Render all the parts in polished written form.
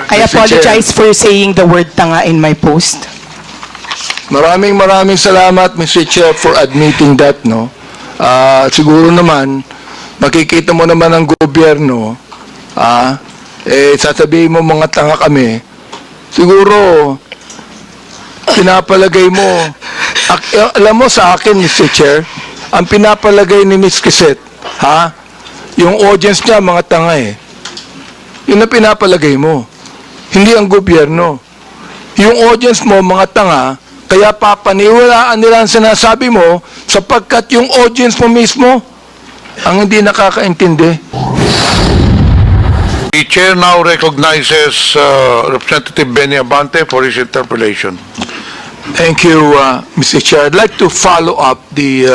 I apologize for saying the word tanga in my post. Maraming salamat, Mr. Chair, for admitting that, no? Siguro naman, makikita mo naman ang gobyerno, sasabihin mo mga tanga kami, siguro, pinapalagay mo, alam mo sa akin, Mr. Chair, ang pinapalagay ni Ms. Quezette, yung audience niya, mga tanga eh. Yun ang pinapalagay mo. Hindi ang gobyerno. Yung audience mo, mga tanga, kaya papaniwalaan nila ang sinasabi mo sapagkat yung audience mo mismo ang hindi nakakaintindi. The chair now recognizes Representative Benny Abante for his interpellation. Thank you, Mr. Chair. I'd like to follow up the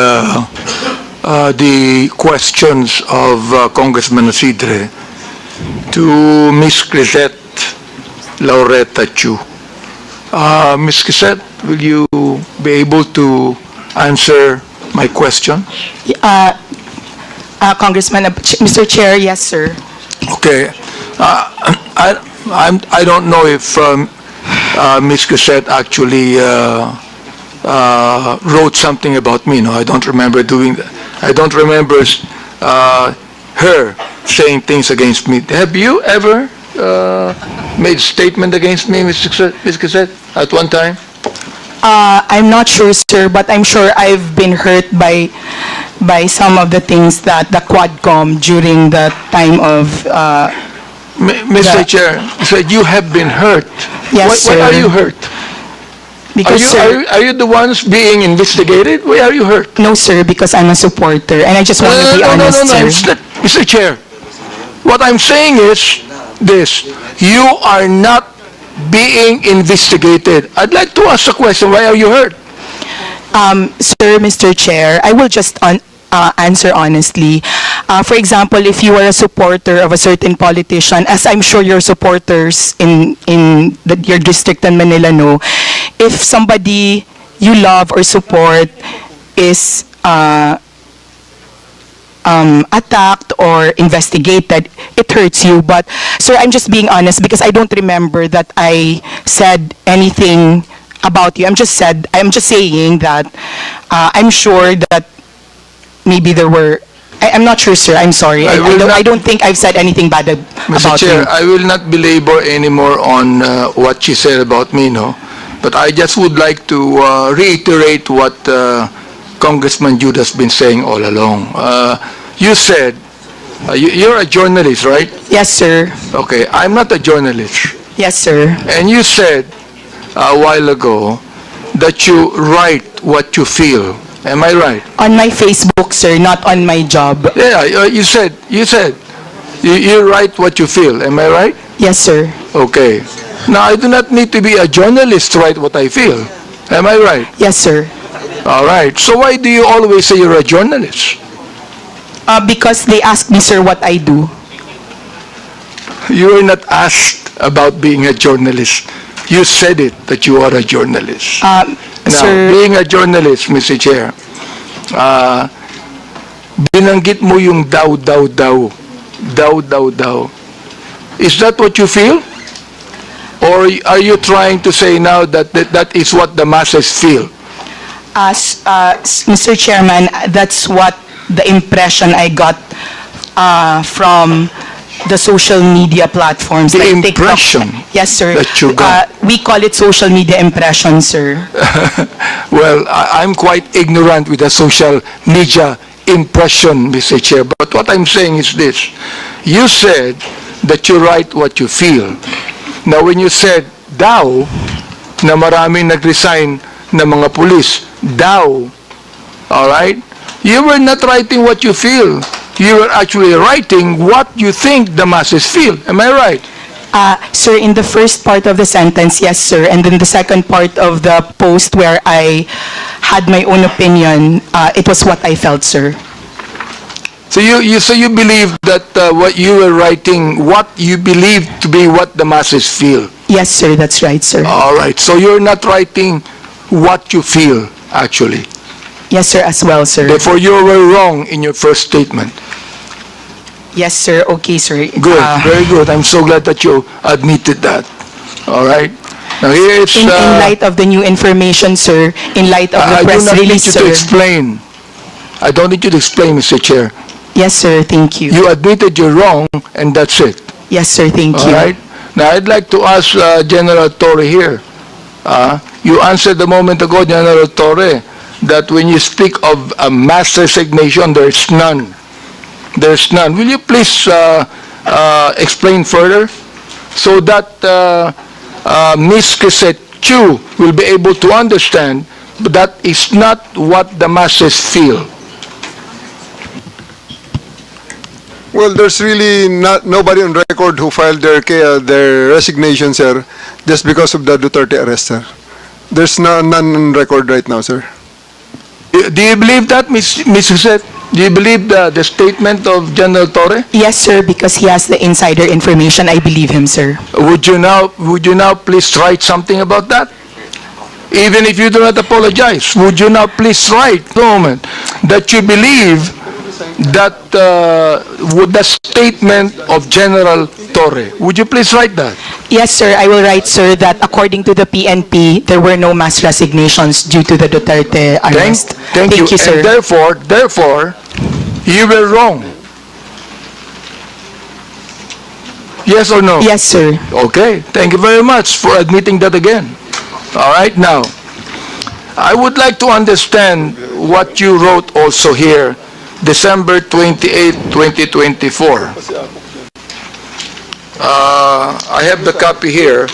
questions of Congressman Isidre to Ms. Crisette Laureta Chu. Ms. Crisette, will you be able to answer my question? Congressman, Mr. Chair, yes, sir. Okay. I don't know if Ms. Crisette actually wrote something about me. No, I don't remember doing that. I don't remember her saying things against me. Have you ever made a statement against me, Ms. Crisette, at one time? I'm not sure, sir, but I'm sure I've been hurt by some of the things that the Quadcom during the time of... Mr. Chair, said you have been hurt. Yes, why sir. are you hurt? Because, sir, are you the ones being investigated? Why are you hurt? no, sir, because I'm a supporter, and I just want to be honest, sir. Mr. Chair, what I'm saying is this. You are not being investigated. I'd like to ask a question. Why are you hurt? Sir, Mr. Chair, I will just answer honestly. For example, if you are a supporter of a certain politician, as I'm sure your supporters in your district in Manila know, if somebody you love or support is attacked or investigated, it hurts you. But, sir, I'm just being honest because I don't remember that I said anything about you. I'm just saying that I'm sure that maybe there were... I'm not sure, sir. I'm sorry. I don't think I've said anything bad Mr. about Chair, you. I will not belabor anymore on what she said about me, no? But I just would like to reiterate what Congressman Jude has been saying all along. You said, you're a journalist, right? Yes, sir. Okay, I'm not a journalist. Yes, sir. And you said a while ago that you write what you feel. Am I right? On my Facebook, sir, not on my job. Yeah, you said you write what you feel. Am I right? Yes, sir. Okay. Now, I do not need to be a journalist to write what I feel. Am I right? Yes, sir. All right. So why do you always say you're a journalist? Because they asked me, sir, what I do. You were not asked about being a journalist. You said it, that you are a journalist. Now, Sir, being a journalist, Mr. Chair, binanggit mo yung daw. Is that what you feel? Or are you trying to say now that that is what the masses feel? Mr. Chairman, that's what the impression I got from the social media platforms. The like impression TikTok. Yes, sir. that you got. We call it social media impression, sir. Well, I'm quite ignorant with the social media impression, Mr. Chair. But what I'm saying is this. You said that you write what you feel. Now, when you said daw, na maraming nag-resign na mga pulis, daw, all right? You were not writing what you feel. You were actually writing what you think the masses feel. Am I right? Sir, in the first part of the sentence, yes, sir. And then the second part of the post where I had my own opinion, it was what I felt, sir. So you believe that what you were writing, what you believe to be what the masses feel? Yes, sir, that's right, sir. All right. So you're not writing what you feel, actually. Yes, sir, as well, sir. Therefore, you were wrong in your first statement. Yes, sir. Okay, sir. Good, Uh, very good. I'm so glad that you admitted that. All right? Now here it's... in light of the new information, sir, in light of I the do press not need release, you to sir. explain. I don't need you to explain, Mr. Chair. Yes, sir. Thank you. You admitted you're wrong, and that's it. Yes, sir. Thank All you. right? Now, I'd like to ask General Torre here. You answered a moment ago, General Torre, that when you speak of a mass resignation, there's none. There's none. Will you please explain further so that Ms. Crisette Chu will be able to understand that is not what the masses feel? Well, there's really nobody on record who filed their resignation, sir, just because of the Duterte arrest, sir. There's none on record right now, sir. Do you believe that, Ms. Crisette? Do you believe the statement of General Torre? Yes, sir, because he has the insider information. I believe him, sir. Would you now please write something about that? Even if you do not apologize, would you now please write a moment that you believe that with the statement of General Torre? Would you please write that? Yes, sir. I will write, sir, that according to the PNP, there were no mass resignations due to the Duterte arrest. Thank you. sir. And therefore, you were wrong. Yes or no? Yes, sir. Okay, thank you very much for admitting that again. All right, now, I would like to understand what you wrote also here, December 28, 2024. I have the copy here,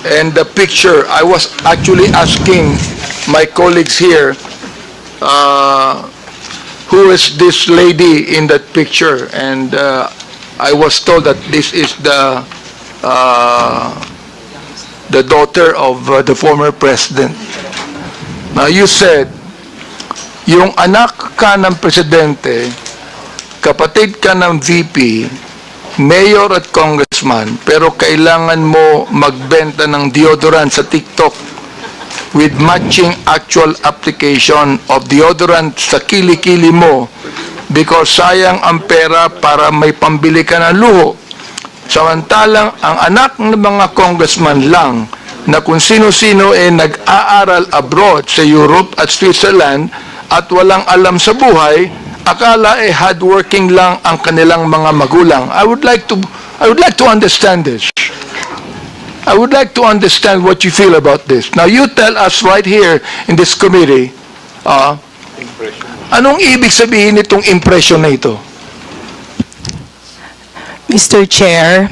and the picture, I was actually asking my colleagues here, who is this lady in that picture, and I was told that this is the daughter of the former president. Now, you said, yung anak ka ng presidente, kapatid ka ng VP, mayor at congressman, pero kailangan mo magbenta ng deodorant sa TikTok with matching actual application of deodorant sa kilikili mo because sayang ang pera para may pambili ka ng luho. Samantalang ang anak ng mga congressman lang na kung sino-sino nag-aaral abroad sa Europe at Switzerland at walang alam sa buhay, akala hardworking lang ang kanilang mga magulang. I would like to understand this. I would like to understand what you feel about this. Now you tell us right here in this committee, anong ibig sabihin nitong impression na ito? Mr. Chair,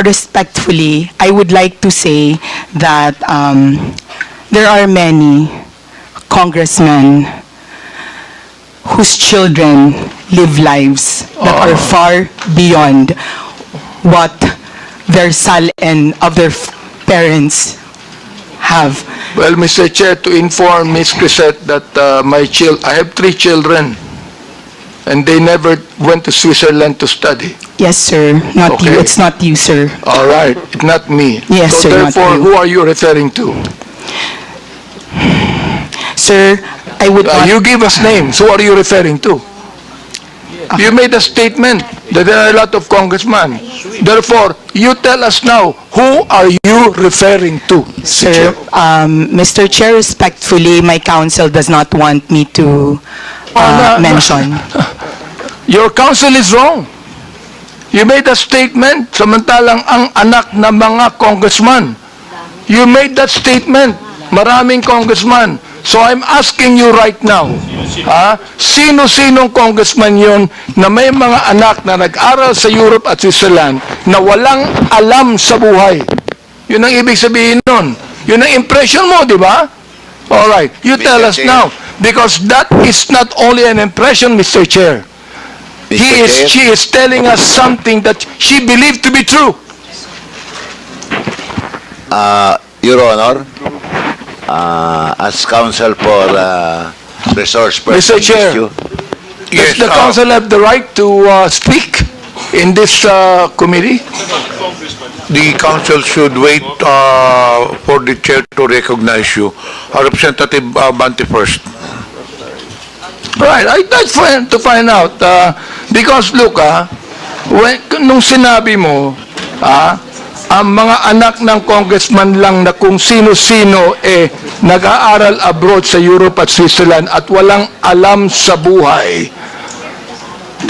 respectfully, I would like to say that there are many congressmen whose children live lives that are far beyond what their salin of their parents have. Well, Mr. Chair, to inform Ms. Crisette that I have 3 children and they never went to Switzerland to study. Yes, sir. Not you. Okay. It's not you, sir. All right, not me. Yes, so sir, not therefore, you. who are you referring to? Sir, I would not... You give us names. Who are you referring to? You made a statement that there are a lot of congressmen. Therefore, you tell us now, who are you referring to? Sir, Mr. Chair, respectfully, my counsel does not want me to mention. Your counsel is wrong. You made a statement, samantalang ang anak ng mga congressman. You made that statement, maraming congressman. So I'm asking you right now, sino-sinong congressman yun na may mga anak na nag-aral sa Europe at Switzerland na walang alam sa buhay? Yun ang ibig sabihin nun. Yun ang impression mo, di ba? All right, you tell us now. Because that is not only an impression, Mr. Chair. She is telling us something that she believed to be true. Your Honor, as counsel for resource person Mr. Chair, issue, does the council have the right to speak in this committee? The council should wait for the chair to recognize you. Representative Bante first. Right, I'd like to find out, because look, nung sinabi mo, ang mga anak ng congressman lang na kung sino-sino nag-aaral abroad sa Europe at Switzerland at walang alam sa buhay,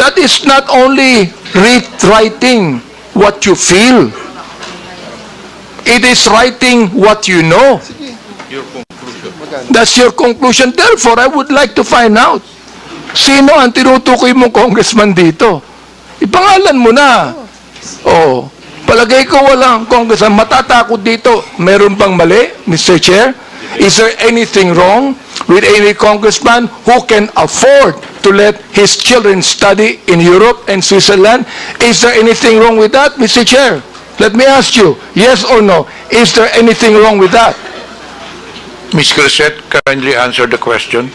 that is not only writing what you feel, it is writing what you know. That's your conclusion. Therefore, I would like to find out, sino ang tinutukoy mong congressman dito? Ipangalan mo na. Oh, palagay ko walang congressman. Matatakot dito. Meron bang mali, Mr. Chair? Is there anything wrong with any congressman who can afford to let his children study in Europe and Switzerland? Is there anything wrong with that, Mr. Chair? Let me ask you, yes or no, is there anything wrong with that? Ms. Crisette, kindly answer the question.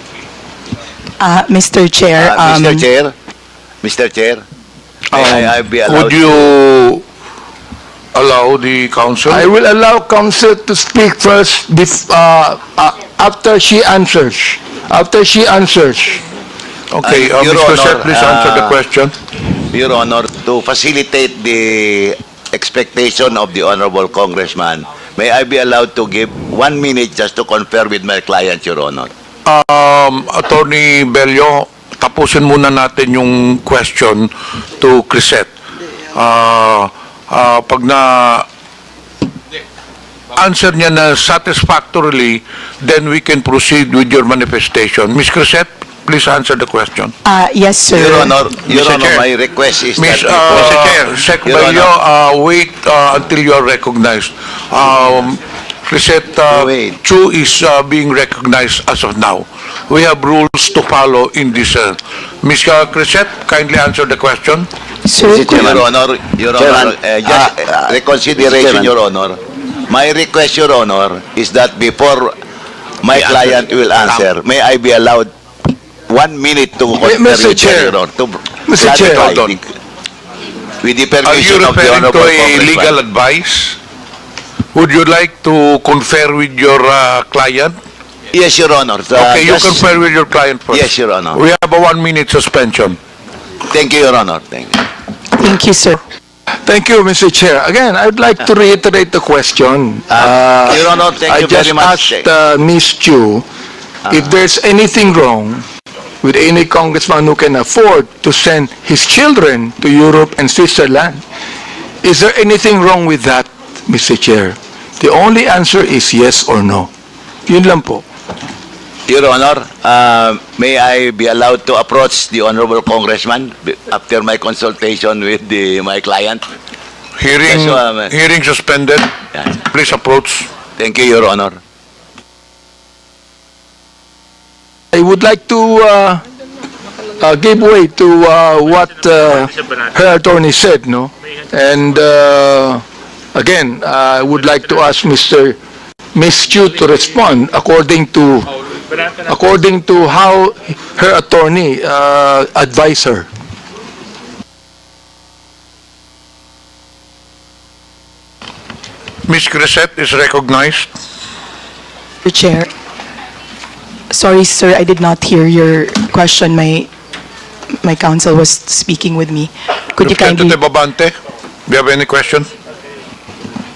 Mr. Chair, Mr. Chair, may I be allowed Would you allow the council? I will allow counsel to speak first after she answers. After she answers. Okay, Your Ms. Crisette, Honor, please answer the question. Your Honor, to facilitate the expectation of the Honorable Congressman, may I be allowed to give 1 minute just to confer with my client, Your Honor? Attorney Bello, tapusin muna natin yung question to Crisette. Pag na answer niya na satisfactorily, then we can proceed with your manifestation. Ms. Crisette, please answer the question. yes, sir. Your Honor, Mr. Chair. my request is Ms. that Mr. Chair, Sec. Your Bello, Honor. wait until you are recognized. Crisette Wait. Chu is being recognized as of now. We have rules to follow in this. Ms. Crisette, kindly answer the question. Sir, Your Honor, just reconsideration, Your Honor. My request, Your Honor, is that before my client will answer, may I be allowed 1 minute to confer Mr. with Chair. Your Honor, to Mr. Chair. clarify Hold on. with the Are you permission of the referring to Honorable a Congressman. legal advice? Would you like to confer with your client? Yes, Your Honor. Okay, you just- confer with your client first. Yes, Your Honor. We have a 1 minute suspension. Thank you, Your Honor. Thank you. thank you, sir. Thank you, Mr. Chair. Again, I'd like to reiterate the question. Your Honor, thank you very much. I just asked Ms. Chu if there's anything wrong with any congressman who can afford to send his children to Europe and Switzerland. Is there anything wrong with that, Mr. Chair? The only answer is yes or no. Yun lang po. Your Honor, may I be allowed to approach the Honorable Congressman after my consultation with my client? Hearing, Yes, hearing suspended. Yeah. Please approach. Thank you, Your Honor. I would like to give way to what her attorney said, no? And again, I would like to ask Ms. Chu to respond according to how her attorney advised her. Ms. Crisette is recognized. Mr. Chair. Sorry, sir, I did not hear your question. My counsel was speaking with me. Could you kindly... Representative Abante, do you have any question?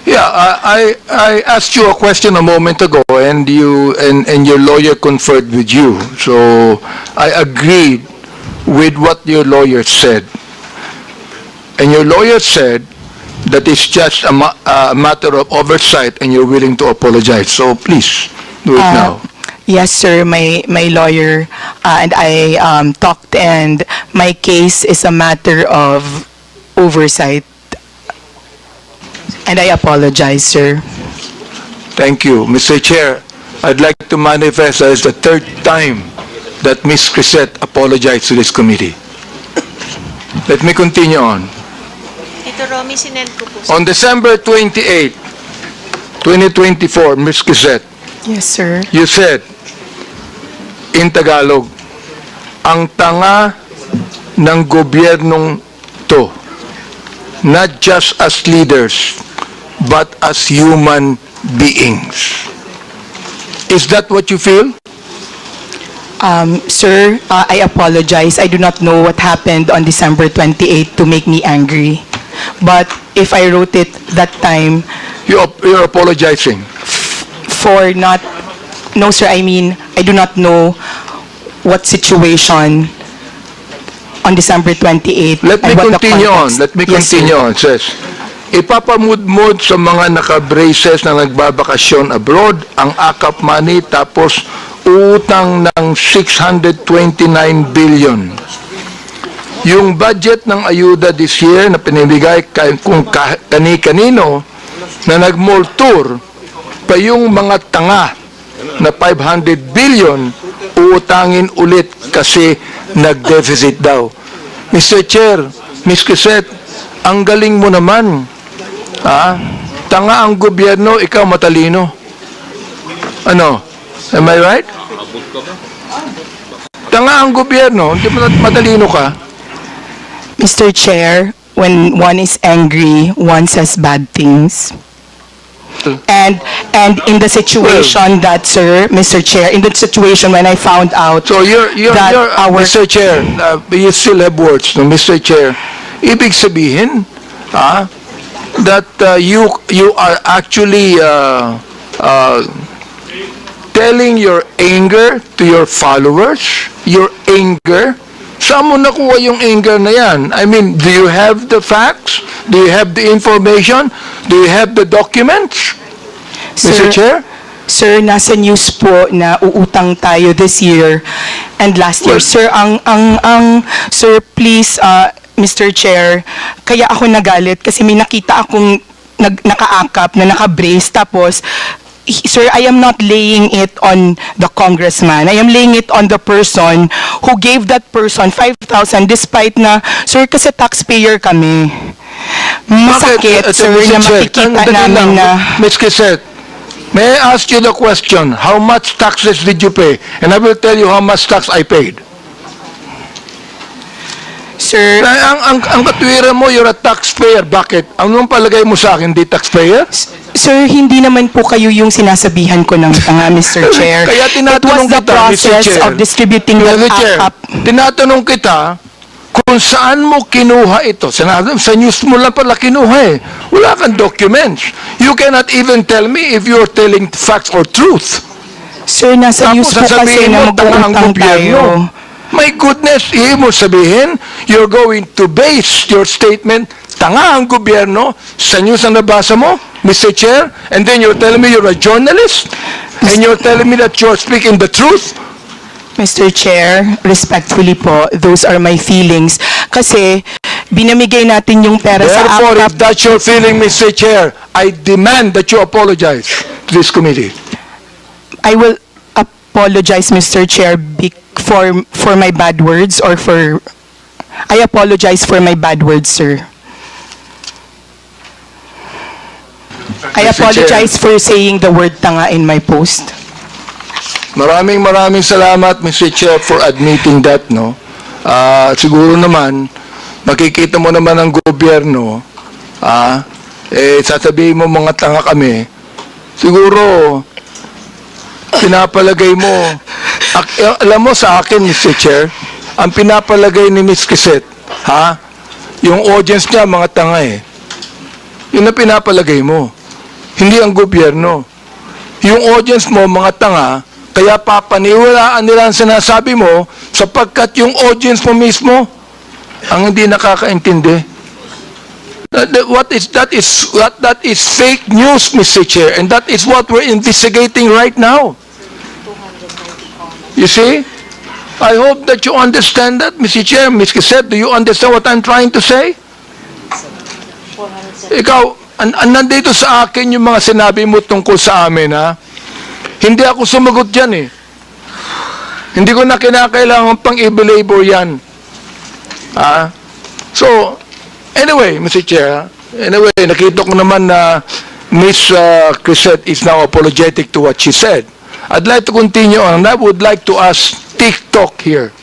Yeah, I asked you a question a moment ago, and your lawyer conferred with you. So I agreed with what your lawyer said, and your lawyer said that it's just a matter of oversight, and you're willing to apologize. So please do it now. Yes, sir, my lawyer and I talked, and my case is a matter of oversight. And I apologize, sir. Thank you, Mr. Chair. I'd like to manifest as the third time that Ms. Crisette apologized to this committee. Let me continue on. Ito, Romy, sinend ko po. On December 28, 2024, Ms. Crisette, Yes, sir. you said in Tagalog, ang tanga ng gobyernong to, not just as leaders, but as human beings. Is that what you feel? Sir, I apologize. I do not know what happened on December 28 to make me angry. But if I wrote it that time You're apologizing. for not, no sir, I mean, I do not know what situation on December 28. Let me and what the continue on. context. Let me Yes, sir. continue on. It says, ipapamudmod sa mga naka-braces na nagbabakasyon abroad ang AKAP money tapos utang ng 629 billion. Yung budget ng ayuda this year na pinibigay kung kani-kanino na nag-mall tour pa yung mga tanga na 500 billion uutangin ulit kasi nag-deficit daw. Mr. Chair, Ms. Crisette, ang galing mo naman. Tanga ang gobyerno, ikaw matalino. Ano? Am I right? Tanga ang gobyerno, hindi mo matalino ka. Mr. Chair, when one is angry, one says bad things. And in the situation that, sir, Mr. Chair, in the situation when I found out So that our... Mr. Chair, you still have words, no, Mr. Chair. Ibig sabihin, that you are actually telling your anger to your followers, your anger. Saan mo nakuha yung anger na yan? I mean, do you have the facts? Do you have the information? Do you have the documents? Mr. Chair? Sir, nasa news po na uutang tayo this year and last year. Sir, sir, please, Mr. Chair, kaya ako nagalit kasi may nakita akong nakaakap na naka-brace tapos sir, I am not laying it on the congressman. I am laying it on the person who gave that person 5,000 despite na, sir, kasi taxpayer kami. Masakit, sir, na makikita namin na... Ms. Crisette, may I ask you the question, how much taxes did you pay? And I will tell you how much tax I paid. Sir, Ang katwiran mo, you're a taxpayer. Bakit? Anong palagay mo sa akin, di taxpayer? sir, hindi naman po kayo yung sinasabihan ko ng tanga, Mr. Chair. Kaya tinatanong It was the kita, Mr. process Chair. of distributing the Mr. Chair, AKAP. tinatanong kita kung saan mo kinuha ito. Sa news mo lang pala kinuha eh. Wala kang documents. You cannot even tell me if you're telling facts or truth. Sir, nasa news po kasi sasabihin na mo, tanga ang mag-uutang gobyerno. tayo. My goodness, ibig mo sabihin, you're going to base your statement, tanga ang gobyerno, sa news na nabasa mo, Mr. Chair, and then you're telling me you're a journalist, and you're telling me that you're speaking the truth? Mr. Chair, respectfully po, those are my feelings. Kasi, binamigay natin yung pera sa Therefore, if AKAP. that's your feeling, Mr. Chair, I demand that you apologize to this committee. I will apologize, Mr. Chair, for my bad words or for... I apologize for my bad words, sir. I Mr. apologize for saying the word tanga in my post. Maraming salamat, Mr. Chair, for admitting that, no? Siguro naman, makikita mo naman ang gobyerno, sasabihin mo mga tanga kami, siguro, pinapalagay mo, alam mo sa akin, Mr. Chair, ang pinapalagay ni Ms. Crisette, yung audience niya, mga tanga eh. Yun ang pinapalagay mo. Hindi ang gobyerno. Yung audience mo, mga tanga, kaya papaniwalaan nila ang sinasabi mo sapagkat yung audience mo mismo ang hindi nakakaintindi. That is fake news, Mr. Chair, and that is what we're investigating right now. You see? I hope that you understand that, Mr. Chair. Ms. Crisette, do you understand what I'm trying to say? Ikaw, nandito sa akin yung mga sinabi mo tungkol sa amin, ha? Hindi ako sumagot dyan, eh. Hindi ko na kinakailangan pang i-belabor yan. So, anyway, Mr. Chair, anyway, nakita ko naman na Ms. Crisette is now apologetic to what she said. I'd like to continue on. I would like to ask TikTok here.